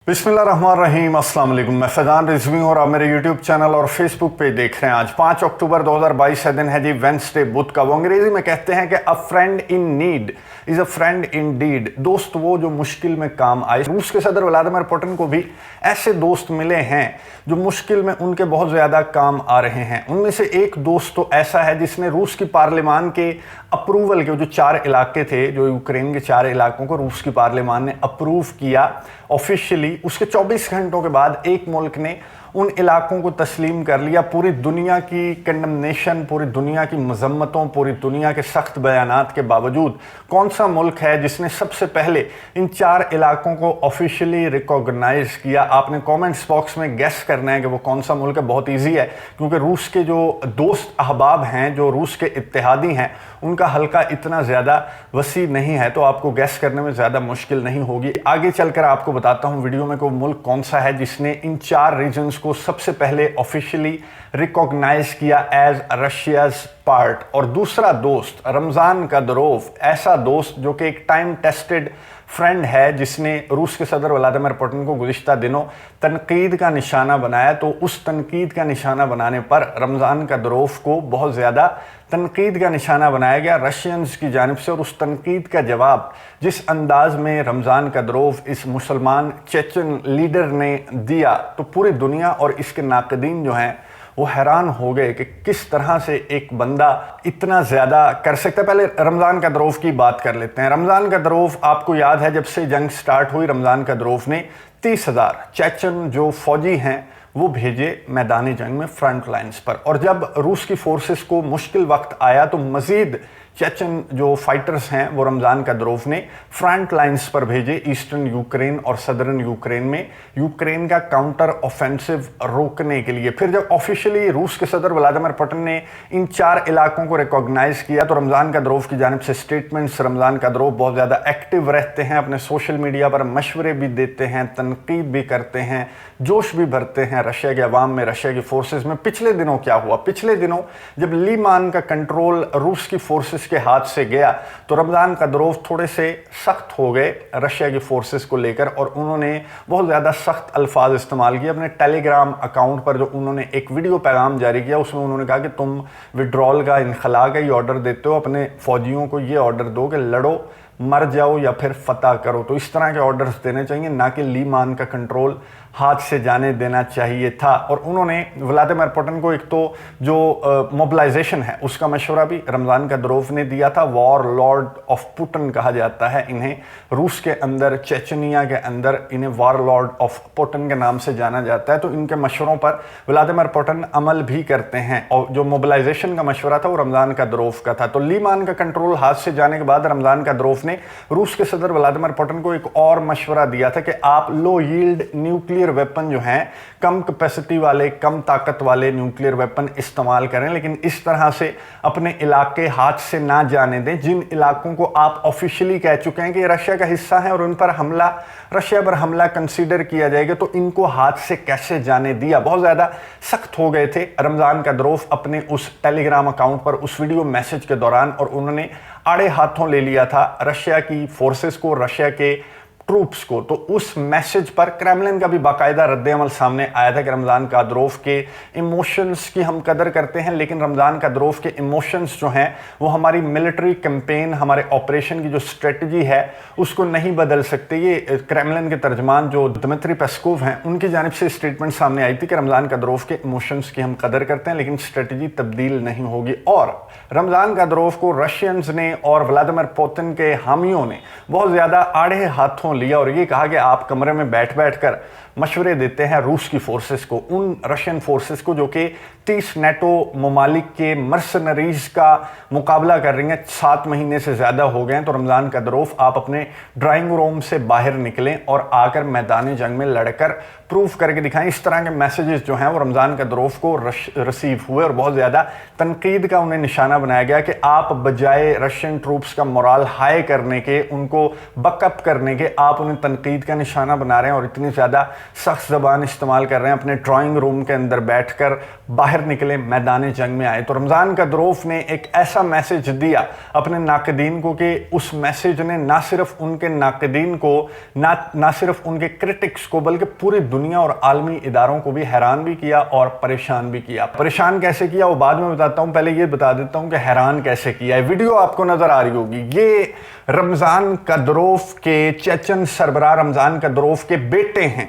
बिस्मिल्लाहिर्रहमानिर्रहीम, अस्सलाम वालेकुम। मैं फैजान रिजवी और आप मेरे यूट्यूब चैनल और फेसबुक पे देख रहे हैं। आज 5 अक्टूबर 2022 का दिन है जी, वेंसडे, बुध का। वो अंग्रेजी में कहते हैं कि a friend in need is a friend in deed. दोस्त वो जो मुश्किल में काम आए। रूस के सदर व्लादिमीर पुतिन को भी ऐसे दोस्त मिले हैं जो मुश्किल में उनके बहुत ज़्यादा काम आ रहे हैं। उनमें से एक दोस्त तो ऐसा है जिसने रूस की पार्लियामान के अप्रूवल के जो 4 इलाके थे, जो यूक्रेन के 4 इलाकों को रूस की पार्लियामान ने अप्रूव किया ऑफिशियली, उसके 24 घंटों के बाद एक मुल्क ने उन इलाकों को तस्लीम कर लिया। पूरी दुनिया की कंडमनेशन, पूरी दुनिया की मजम्मतों, पूरी दुनिया के सख्त बयानात के बावजूद कौन सा मुल्क है जिसने सबसे पहले इन 4 इलाकों को ऑफिशियली रिकॉग्नाइज किया? आपने कमेंट्स बॉक्स में गेस करना है कि वो कौन सा मुल्क है। बहुत ईजी है, क्योंकि रूस के जो दोस्त अहबाब हैं, जो रूस के इत्तेहादी हैं, उनका हल्का इतना ज़्यादा वसी नहीं है, तो आपको गैस करने में ज़्यादा मुश्किल नहीं होगी। आगे चलकर आपको बताता हूँ वीडियो में कि वो मुल्क कौन सा है जिसने इन 4 रीजन्स को सबसे पहले ऑफिशियली रिकॉग्नाइज किया एज रशियाज पार्ट। और दूसरा दोस्त रमज़ान कदरोव, ऐसा दोस्त जो कि एक टाइम टेस्टेड फ्रेंड है, जिसने रूस के सदर व्लादिमीर पुतिन को गुज़िश्ता दिनों तनकीद का निशाना बनाया। तो उस तनकीद का निशाना बनाने पर रमज़ान कदरोव को बहुत ज़्यादा तनकीद का निशाना बनाया गया रशियंस की जानिब से। और उस तनकीद का जवाब जिस अंदाज में रमज़ान कदरोव, इस मुसलमान चेचन लीडर ने दिया, तो पूरी दुनिया और इसके नाक़दीन जो हैं वो हैरान हो गए कि किस तरह से एक बंदा इतना ज़्यादा कर सकता है। पहले रमज़ान कदरोव की बात कर लेते हैं। रमज़ान कदरोव, आपको याद है जब से जंग स्टार्ट हुई, रमज़ान कदरोव ने 30,000 चेचन जो फौजी हैं वो भेजे मैदानी जंग में, फ्रंट लाइन्स पर। और जब रूस की फोर्सेस को मुश्किल वक्त आया तो मज़ीद चेचन जो फाइटर्स हैं वो रमज़ान कदरोव ने फ्रंट लाइन्स पर भेजे, ईस्टर्न यूक्रेन और सदर्न यूक्रेन में, यूक्रेन का काउंटर ऑफेंसिव रोकने के लिए। फिर जब ऑफिशियली रूस के सदर व्लादिमीर पुतिन ने इन 4 इलाकों को रिकॉग्नाइज किया तो रमज़ान कदरोव की जानिब से स्टेटमेंट्स, रमज़ान कदरोव बहुत ज़्यादा एक्टिव रहते हैं, अपने सोशल मीडिया पर मशवरे भी देते हैं, तनकीद भी करते हैं, जोश भी भरते हैं रशिया के अवाम में, रशिया की फोर्सेस में। पिछले दिनों क्या हुआ? पिछले दिनों जब लीमान का कंट्रोल रूस की फोर्सेस के हाथ से गया तो रमज़ान कदरोव थोड़े से सख्त हो गए रशिया की फोर्सेस को लेकर, और उन्होंने बहुत ज़्यादा सख्त अल्फाज इस्तेमाल किए अपने टेलीग्राम अकाउंट पर। जो उन्होंने एक वीडियो पैगाम जारी किया, उसमें उन्होंने कहा कि तुम विड्रॉल का, इनखला का ही ऑर्डर देते हो, अपने फौजियों को ये ऑर्डर दो कि लड़ो, मर जाओ या फिर फतह करो। तो इस तरह के ऑर्डर्स देने चाहिए, ना कि लीमान का कंट्रोल हाथ से जाने देना चाहिए था। और उन्होंने व्लादिमीर पुतिन को एक तो जो मोबिलाइजेशन है उसका मशवरा भी रमज़ान कदरोव ने दिया था। वॉर लॉर्ड ऑफ पुतिन कहा जाता है इन्हें, रूस के अंदर, चेचनिया के अंदर इन्हें वॉर लॉर्ड ऑफ पुतिन के नाम से जाना जाता है। तो इनके मशवरों पर व्लादिमीर पुतिन अमल भी करते हैं, और जो मोबिलाइजेशन का मशवरा था वो रमज़ान कदरोव का था। तो लीमान का कंट्रोल हाथ से जाने के बाद रमज़ान कदरोव ने रूस के सदर व्लादिमीर पुतिन को एक और मशवरा दिया था कि आप लो यील्ड न्यूक्लियर वेपन जो हैं, कम कैपेसिटी वाले, कम ताकत वाले न्यूक्लियर वेपन इस्तेमाल करें, लेकिन इस तरह से अपने इलाके हाथ से ना जाने दें जिन इलाकों को आप ऑफिशियली कह चुके हैं कि रशिया का हिस्सा है और उन पर हमला, रशिया पर हमला कंसीडर किया जाएगा। तो इनको हाथ से कैसे जाने दिया? बहुत ज़्यादा सख्त हो गए थे रमज़ान कदरोव अपने उस टेलीग्राम अकाउंट पर उस वीडियो मैसेज के दौरान, और उन्होंने आड़े हाथों ले लिया था रशिया की फोर्सेस को, रशिया के ट्रूप्स को। तो उस मैसेज पर क्रेमलिन का भी बाकायदा रद्द-ए-अमल सामने आया था कि रमज़ान कदरोव के इमोशंस की हम कदर करते हैं, लेकिन रमज़ान कदरोव के इमोशंस जो हैं वो हमारी मिलिट्री कैंपेन, हमारे ऑपरेशन की जो स्ट्रेटजी है उसको नहीं बदल सकते। ये क्रेमलिन के तर्जमान जो दिमित्री पेस्कोव हैं, उनकी जानिब से स्टेटमेंट सामने आई थी कि रमज़ान कदरोव के इमोशंस की हम कदर करते हैं, लेकिन स्ट्रेटजी तब्दील नहीं होगी। और रमज़ान कदरोव को रशियंस ने और व्लादिमीर पुतिन के हामियों ने बहुत ज़्यादा आड़े हाथों लिया, और ये कहा कि आप कमरे में बैठ कर मशवरे देते हैं रूस की फोर्सेस को, उन रशियन फोर्सेस को जो कि 30 नेटो ममालिक के मर्सनरीज का मुकाबला कर रही हैं। 7 महीने से ज़्यादा हो गए हैं। तो रमज़ान कदरोव, आप अपने ड्राइंग रूम से बाहर निकलें और आकर मैदानी जंग में लड़कर प्रूफ करके दिखाएं। इस तरह के मैसेजेस जो हैं वो रमज़ान कदरोव को रिसीव हुए, और बहुत ज़्यादा तनकीद का उन्हें निशाना बनाया गया कि आप बजाय रशियन ट्रूप्स का मोराल हाई करने के, उनको बकअप करने के, آپ انہیں تنقید کا نشانہ بنا رہے ہیں اور اتنی زیادہ سخت زبان استعمال کر رہے ہیں، اپنے ڈرائنگ روم کے اندر بیٹھ کر باہر نکلے، میدان جنگ میں آئے۔ تو رمضان قدروف نے ایک ایسا میسج دیا اپنے ناقدین کو کہ اس میسج نے نہ صرف ان کے ناقدین کو، نہ صرف ان کے کرٹکس کو، بلکہ پوری دنیا اور عالمی اداروں کو بھی حیران بھی کیا اور پریشان بھی کیا۔ پریشان کیسے کیا وہ بعد میں بتاتا ہوں، پہلے یہ بتا دیتا ہوں کہ حیران کیسے کیا ہے۔ ویڈیو آپ کو نظر آ رہی ہوگی، یہ رمضان قدروف کے چیچن سربراہ رمضان قدروف کے بیٹے ہیں،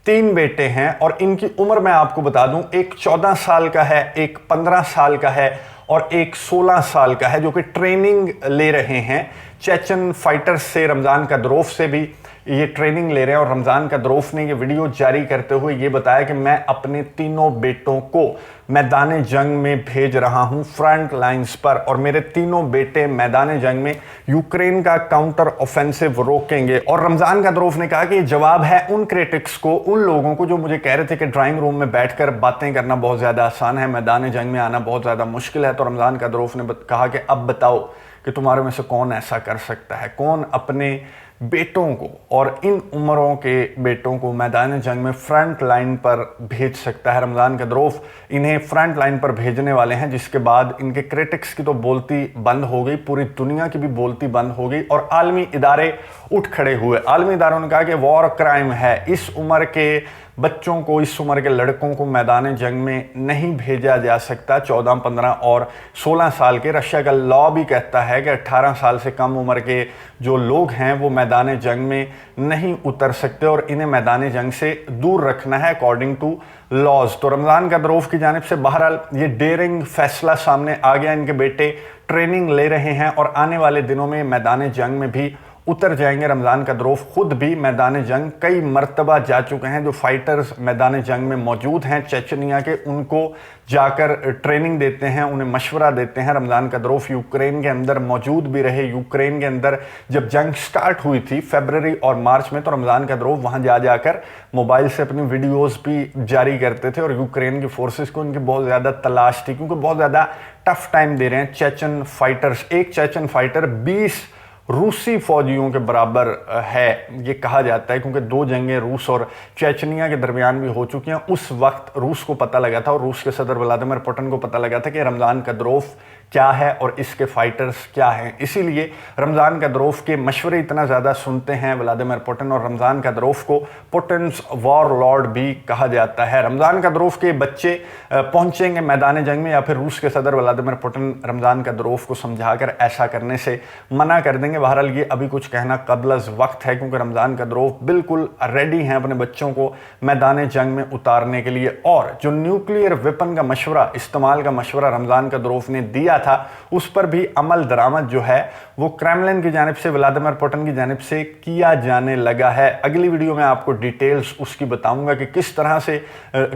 3 بیٹے ہیں، اور ان کی عمر میں آپ کو بتا دوں، ایک 14 سال کا ہے، ایک 15 سال کا ہے اور ایک 16 سال کا ہے، جو کہ ٹریننگ لے رہے ہیں چیچن فائٹر سے، رمضان قدروف سے بھی یہ ٹریننگ لے رہے ہیں۔ اور رمضان قدروف نے یہ ویڈیو جاری کرتے ہوئے یہ بتایا کہ میں اپنے تینوں بیٹوں کو میدان جنگ میں بھیج رہا ہوں، فرنٹ لائنز پر، اور میرے تینوں بیٹے میدان جنگ میں یوکرین کا کاؤنٹر آفینسو روکیں گے۔ اور رمضان قدروف نے کہا کہ یہ جواب ہے ان کریٹکس کو، ان لوگوں کو جو مجھے کہہ رہے تھے کہ ڈرائنگ روم میں بیٹھ کر باتیں کرنا بہت زیادہ آسان ہے، میدان جنگ میں آنا بہت زیادہ مشکل ہے۔ تو رمضان قدروف نے کہا کہ اب بتاؤ کہ تمہارے میں سے کون ایسا کر سکتا ہے، کون اپنے بیٹوں کو اور ان عمروں کے بیٹوں کو میدان جنگ میں فرنٹ لائن پر بھیج سکتا ہے۔ رمضان قدروف انہیں فرنٹ لائن پر بھیجنے والے ہیں، جس کے بعد ان کے کریٹکس کی تو بولتی بند ہو گئی، پوری دنیا کی بھی بولتی بند ہو گئی، اور عالمی ادارے اٹھ کھڑے ہوئے۔ عالمی اداروں نے کہا کہ وار کرائم ہے، اس عمر کے بچوں کو، اس عمر کے لڑکوں کو میدان جنگ میں نہیں بھیجا جا سکتا۔ 14، 15 اور 16 سال کے، رشیا کا لاء بھی کہتا ہے کہ 18 سال سے کم عمر کے جو لوگ ہیں وہ میدان جنگ میں نہیں اتر سکتے اور انہیں میدان جنگ سے دور رکھنا ہے اکارڈنگ ٹو لاز۔ تو رمضان قدروف کی جانب سے بہرحال یہ ڈیرنگ فیصلہ سامنے آ گیا، ان کے بیٹے ٹریننگ لے رہے ہیں اور آنے والے دنوں میں میدان جنگ میں بھی اتر جائیں گے۔ رمضان قدروف خود بھی میدان جنگ کئی مرتبہ جا چکے ہیں، جو فائٹرز میدان جنگ میں موجود ہیں چیچنیا کے، ان کو جا کر ٹریننگ دیتے ہیں، انہیں مشورہ دیتے ہیں۔ رمضان قدروف یوکرین کے اندر موجود بھی رہے۔ یوکرین کے اندر جب جنگ سٹارٹ ہوئی تھی فیبرری اور مارچ میں، تو رمضان قدروف وہاں جا کر موبائل سے اپنی ویڈیوز بھی جاری کرتے تھے، اور یوکرین کی فورسز کو ان کی بہت زیادہ تلاش تھی، کیونکہ بہت زیادہ ٹف ٹائم دے رہے ہیں چیچن فائٹرز۔ ایک چیچن فائٹر 20 روسی فوجیوں کے برابر ہے یہ کہا جاتا ہے، کیونکہ 2 جنگیں روس اور چیچنیا کے درمیان بھی ہو چکی ہیں۔ اس وقت روس کو پتہ لگا تھا اور روس کے صدر ولادیمیر پوٹن کو پتہ لگا تھا کہ رمضان قدروف کیا ہے اور اس کے فائٹرز کیا ہیں، اسی لیے رمضان قدروف کے مشورے اتنا زیادہ سنتے ہیں ولادیمیر پوٹن، اور رمضان قدروف کو پوٹنز وار لارڈ بھی کہا جاتا ہے۔ رمضان قدروف کے بچے پہنچیں گے میدان جنگ میں، یا پھر روس کے صدر ولادیمیر پوٹن رمضان قدروف کو سمجھا کر ایسا کرنے سے منع کر دیں گے۔ بہرحال یہ ابھی کچھ کہنا قبل از وقت ہے، کیونکہ رمضان قدروف بالکل ریڈی ہیں اپنے بچوں کو میدان جنگ میں اتارنے کے لیے۔ اور جو نیوکلیئر ویپن کا مشورہ، استعمال کا مشورہ رمضان قدروف نے دیا تھا، اس پر بھی عمل درآمد جو ہے وہ کرملن کی جانب سے، ولادیمیر پوٹن کی جانب سے کیا جانے لگا ہے۔ اگلی ویڈیو میں آپ کو ڈیٹیلز اس کی بتاؤں گا کہ کس طرح سے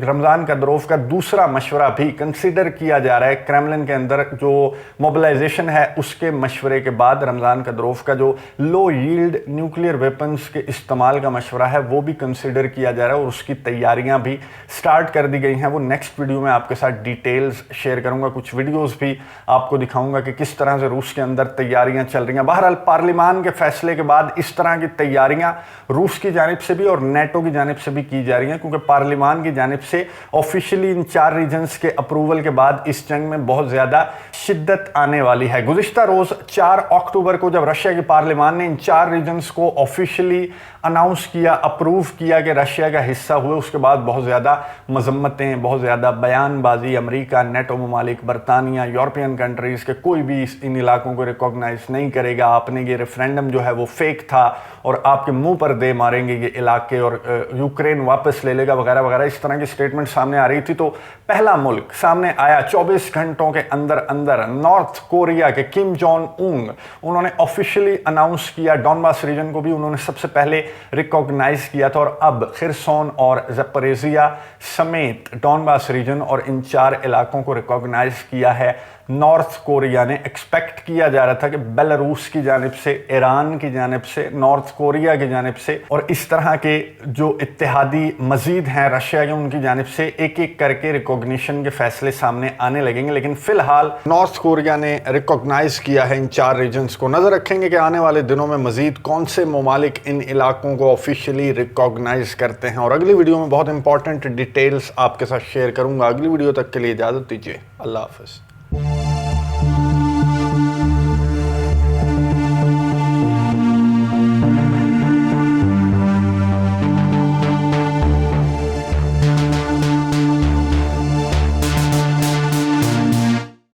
رمضان قدروف کا دوسرا مشورہ بھی کنسیڈر کیا جا رہا ہے کرملن کے اندر۔ جو موبلائزیشن ہے اس کے مشورے کے بعد رمضان قدروف کا جو لو ییلڈ نیوکلیئر ویپنز کے استعمال کا مشورہ ہے وہ بھی کنسیڈر کیا جا رہا ہے، اور اس کی تیاریاں بھی سٹارٹ کر دی گئی ہیں۔ وہ نیکسٹ ویڈیو میں آپ کے ساتھ ڈیٹیلز شیئر کروں گا، کچھ ویڈیوز بھی آپ کو دکھاؤں گا کہ کس طرح سے روس کے اندر تیاریاں چل رہی ہیں۔ بہرحال پارلیمان کے فیصلے کے بعد اس طرح کی تیاریاں روس کی جانب سے بھی اور نیٹو کی جانب سے بھی کی جا رہی ہیں، کیونکہ پارلیمان کی جانب سے آفیشلی ان 4 ریجنز کے اپروول کے بعد اس جنگ میں بہت زیادہ شدت آنے والی ہے۔ گزشتہ روز 4 اکتوبر کو جب رشیا کی پارلیمان نے ان 4 ریجنز کو آفیشلی اناؤنس کیا، اپروو کیا کہ رشیا کا حصہ ہوئے، اس کے بعد بہت زیادہ مذمتیں، بہت زیادہ بیان بازی، امریکہ، نیٹو ممالک، برطانیہ، یورپین کنٹریز کے کوئی بھی ان علاقوں کو ریکوگنائز نہیں کرے گا، آپ نے یہ ریفرینڈم جو ہے وہ فیک تھا اور آپ کے منہ پر دے ماریں گے یہ علاقے، اور یوکرین واپس لے لے گا وغیرہ وغیرہ، اس طرح کی سٹیٹمنٹ سامنے آ رہی تھی۔ تو پہلا ملک سامنے آیا 24 گھنٹوں کے اندر اندر، نارتھ کوریا کے کم جونگ اونگ، انہوں نے آفیشلی اناؤنس کیا، ڈونباس ریجن کو بھی انہوں نے سب سے پہلے ریکوگنائز کیا تھا، اور اب خرسون اور زپوریزیا سمیت ڈونباس ریجن اور ان 4 علاقوں کو ریکوگنائز کیا ہے नॉर्थ कोरिया ने एक्सपेक्ट किया जा रहा था कि बेलारूस की जानिब से, ईरान की जानिब से, नॉर्थ कोरिया की जानिब से और इस तरह के जो इत्तेहादी मजीद हैं रशिया के, उनकी जानिब से एक एक करके रिकॉग्निशन के फैसले सामने आने लगेंगे। लेकिन फिलहाल नॉर्थ कोरिया ने रिकॉग्नाइज किया है इन 4 रीजन्स को। नजर रखेंगे कि आने वाले दिनों में मजीद कौन से ममालिक इन इलाकों को ऑफिशियली रिकॉग्नाइज करते हैं, और अगली वीडियो में बहुत इंपॉर्टेंट डिटेल्स आपके साथ शेयर करूंगा। अगली वीडियो तक के लिए इजाजत दीजिए। अल्लाह हाफिज।